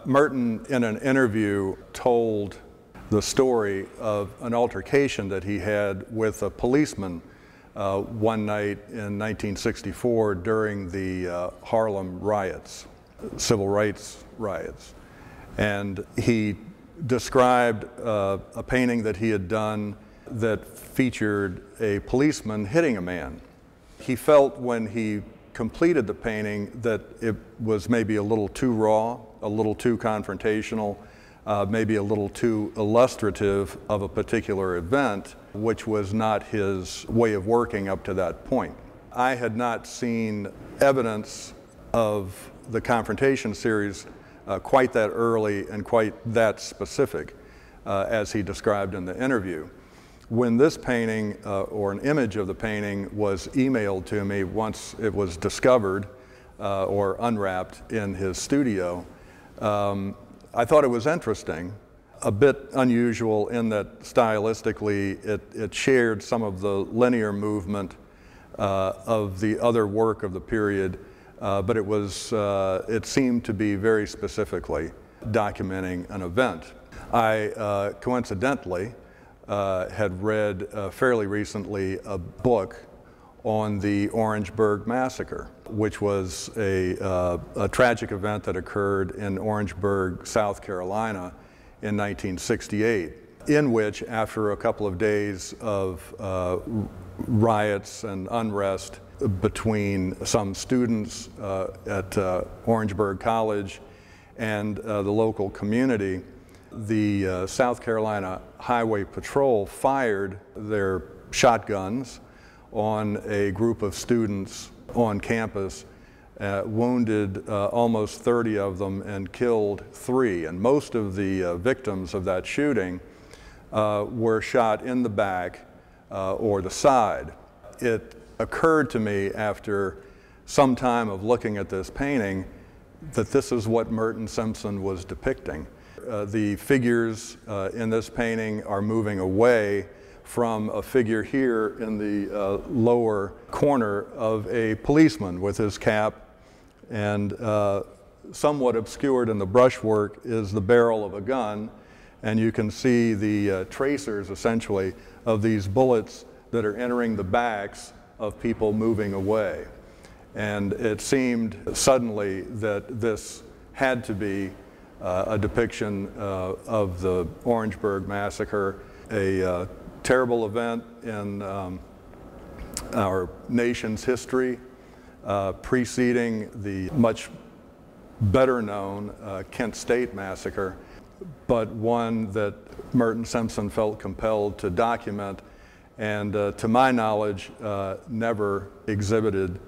Merton, in an interview, told the story of an altercation that he had with a policeman one night in 1964 during the Harlem riots, civil rights riots. And he described a painting that he had done that featured a policeman hitting a man. He felt when he completed the painting that it was maybe a little too raw, a little too confrontational, maybe a little too illustrative of a particular event, which was not his way of working up to that point. I had not seen evidence of the confrontation series quite that early and quite that specific as he described in the interview. When this painting, or an image of the painting, was emailed to me once it was discovered or unwrapped in his studio, I thought it was interesting, a bit unusual in that stylistically it shared some of the linear movement of the other work of the period, but it seemed to be very specifically documenting an event. I coincidentally had read fairly recently a book on the Orangeburg Massacre, which was a tragic event that occurred in Orangeburg, South Carolina in 1968, in which, after a couple of days of riots and unrest between some students at Orangeburg College and the local community, the South Carolina Highway Patrol fired their shotguns on a group of students on campus, wounded almost 30 of them and killed 3. And most of the victims of that shooting were shot in the back or the side. It occurred to me after some time of looking at this painting that this is what Merton Simpson was depicting. The figures in this painting are moving away from a figure here in the lower corner of a policeman with his cap, and somewhat obscured in the brushwork is the barrel of a gun, and you can see the tracers essentially of these bullets that are entering the backs of people moving away. And it seemed suddenly that this had to be a depiction of the Orangeburg Massacre, a terrible event in our nation's history, preceding the much better known Kent State Massacre, but one that Merton Simpson felt compelled to document and, to my knowledge, never exhibited.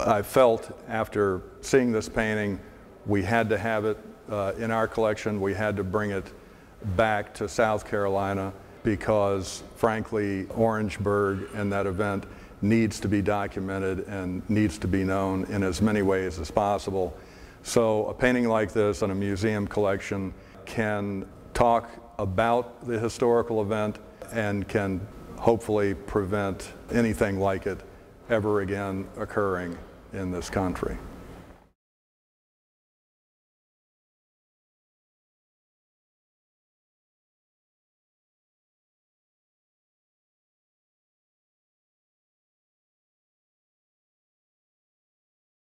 I felt after seeing this painting we had to have it in our collection. We had to bring it back to South Carolina because, frankly, Orangeburg and that event needs to be documented and needs to be known in as many ways as possible. So a painting like this in a museum collection can talk about the historical event and can hopefully prevent anything like it ever again occurring in this country.